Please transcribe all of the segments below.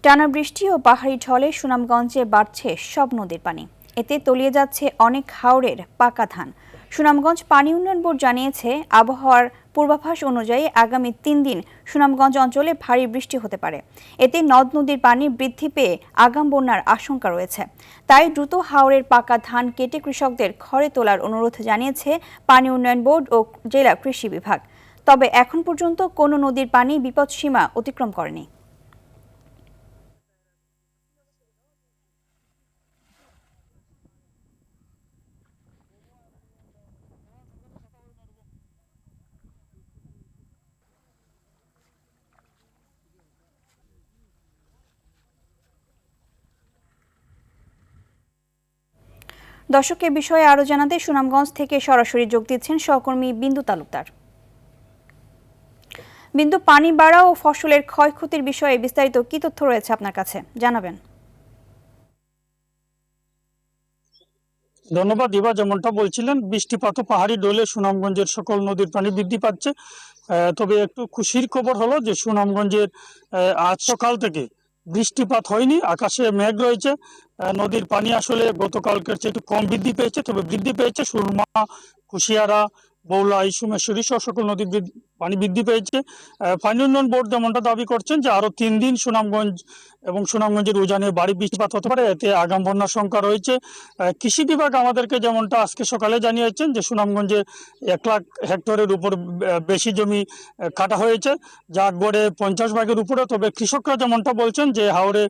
টানা বৃষ্টি ও পাহাড়ি ঢলে সুনামগঞ্জে বাড়ছে সব নদীর পানি। এতে তলিয়ে যাচ্ছে অনেক হাওরের পাকা ধান। সুনামগঞ্জ পানি উন্নয়ন বোর্ড জানিয়েছে, আবহাওয়ার পূর্বাভাস অনুযায়ী আগামী ৩ দিন সুনামগঞ্জ অঞ্চলে ভারী বৃষ্টি হতে পারে। এতে নদ নদীর পানি বৃদ্ধি পেয়ে আগাম বন্যার আশঙ্কা রয়েছে। তাই দ্রুত হাওরের পাকা ধান কেটে কৃষকদের ঘরে তোলার অনুরোধ জানিয়েছে পানি উন্নয়ন বোর্ড ও জেলা কৃষি বিভাগ। তবে এখন পর্যন্ত কোনো নদীর পানি বিপদসীমা অতিক্রম করেনি। দর্শক, এ বিষয়ে আরো জানাতে সুনামগঞ্জ থেকে সরাসরি যোগ দিচ্ছেন সহকর্মী বিন্দু তালুকদার। বিন্দু, পানি বাড়া ও ফসলের ক্ষয়ক্ষতির বিষয়ে বিস্তারিত কি তথ্য রয়েছে আপনার কাছে, জানাবেন? ধন্যবাদ দিবা। যেমনটা বলছিলেন, বৃষ্টিপাত ও পাহাড়ি ঢলে সুনামগঞ্জের সকল নদীর পানি বৃদ্ধি পাচ্ছে। তবে একটু খুশির খবর হলো যে সুনামগঞ্জের আজ সকাল থেকে বৃষ্টিপাত হয়নি, আকাশে মেঘ রয়েছে। নদীর পানি আসলে গতকালকের চেয়ে একটু কম বৃদ্ধি পেয়েছে, তবে বৃদ্ধি পেয়েছে সুরমা, কুশিয়ারা, বৌলাই, সুমেশ্বরী সহ সকল নদীর পানি বৃদ্ধি পেয়েছে। পানি উন্নয়ন বোর্ড যেমনটা দাবি করছেন যে আরো 3 দিন সুনামগঞ্জ এবং সুনামগঞ্জের উজানে ভারী বৃষ্টিপাত হতে পারে, এতে আগাম বন্যার সংখ্যা রয়েছে। কৃষি বিভাগ আমাদেরকে যেমনটা আজকে সকালে জানিয়েছেন যে সুনামগঞ্জে 1 লাখ হেক্টরের উপর বেশি জমি কাটা হয়েছে, যা গড়ে 50 ভাগের উপরে। তবে কৃষকরা যেমনটা বলছেন যে হাওরে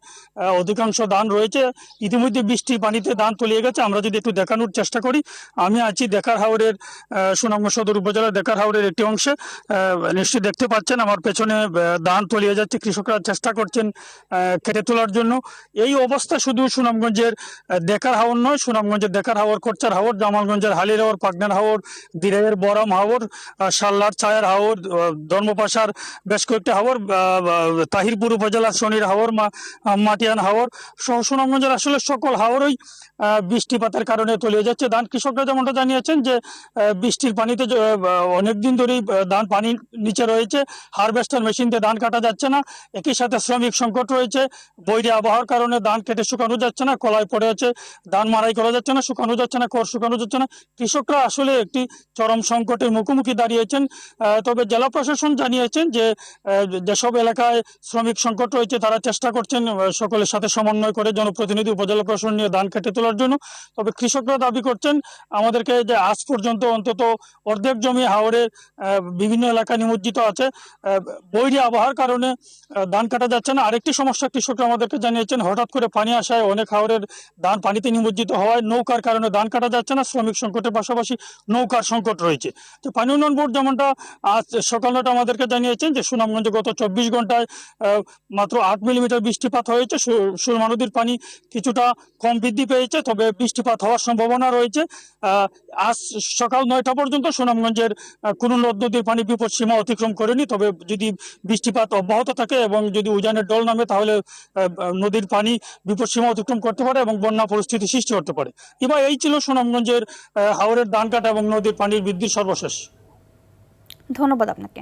অধিকাংশ ধান রয়েছে, ইতিমধ্যে বৃষ্টির পানিতে ধান তলিয়ে গেছে। আমরা যদি একটু দেখানোর চেষ্টা করি, আমি আছি দেখার হাওরের সুনামগঞ্জ সদর উপজেলার দেখার হাওরের একটি অংশে। নিশ্চয়ই দেখতে পাচ্ছেন আমার পেছনে ধান তলিয়ে যাচ্ছে, কৃষকরা চেষ্টা করছেন কেটে তোলার জন্য। এই অবস্থা শুধু সুনামগঞ্জের দেখার হাওর নয়, সুনামগঞ্জের দেখার হাওর, খরচার হাওর, জামালগঞ্জের হালির হাওর, পাকনার হাওর, দিরাইয়ের বরাম হাওর, সাল্লার ছায়ার হাওর, ধর্মপাশার বেশ কয়েকটি হাওর, তাহিরপুর উপজেলার শনির হাওর, মাটিয়ান হাওর সহ সুনামগঞ্জের আসলে সকল হাওরই বৃষ্টিপাতের কারণে তলিয়ে যাচ্ছে ধান। কৃষকরা যেমনটা জানিয়েছেন যে বৃষ্টির পানিতে অনেকদিন ধরেই ধান পানির নিচে রয়েছে, হারভেস্টার মেশিন দিয়ে ধান কাটা যাচ্ছে না। একই সাথে শ্রমিক সংকট রয়েছে, বৈরী আবহাওয়ার কারণে ধান কেটে শুকানো যাচ্ছে না, কলায় পড়ে আছে, ধান মারাই করা যাচ্ছে না, শুকানো যাচ্ছে না, খড় শুকানো যাচ্ছে না। কৃষকরা আসলে একটি চরম সংকটের মুখোমুখি দাঁড়িয়েছেন। তবে জেলা প্রশাসন জানিয়েছেন যে যেসব এলাকায় শ্রমিক সংকট রয়েছে তারা চেষ্টা করছেন সকলের সাথে সমন্বয় করে জনপ্রতিনিধি, উপজেলা প্রশাসন নিয়ে ধান কেটে তোলার জন্য। তবে কৃষকরা দাবি করছেন আমাদেরকে যে আজ পর্যন্ত অন্তত অর্ধেক জমি হাওরে বিভিন্ন এলাকায় নিমজ্জিত আছে, বৈরী আবহাওয়ার কারণে ধান কাটা যাচ্ছে না। আরেকটি সমস্যা কৃষকরা আমাদেরকে জানিয়েছেন, হঠাৎ করে পানি আসায় অনেক হাওরের ধান পানিতে নিমজ্জিত হওয়ায় নৌকার কারণে ধান কাটা যাচ্ছে না। শ্রমিক সংকটের পাশাপাশি নৌকার সংকট রয়েছে। তো পানি উন্নয়ন বোর্ড যেমনটা আজ সকালটা আমাদেরকে জানিয়েছেন যে সুনামগঞ্জে গত 24 ঘন্টায় মাত্র 8 মিলিমিটার বৃষ্টিপাত হয়েছে। সুরমা নদীর পানি কিছুটা কম বৃদ্ধি পেয়েছে, তবে বৃষ্টিপাত হওয়ার সম্ভাবনা রয়েছে। আজ সকাল 9টা পর্যন্ত সুনামগঞ্জের কোনো নদ নদীর পানি বিপদ সীমা অতিক্রম করেনি। তবে যদি বৃষ্টিপাত অব্যাহত থাকে এবং যদি উজানের ডল নামে, তাহলে নদীর পানি বিপদ সীমা অতিক্রম করতে পারে এবং বন্যা পরিস্থিতি সৃষ্টি করতে পারে। এবার এই ছিল সুনামগঞ্জের হাওরের ধান কাটা এবং নদীর পানির বৃদ্ধির সর্বশেষ। ধন্যবাদ আপনাকে।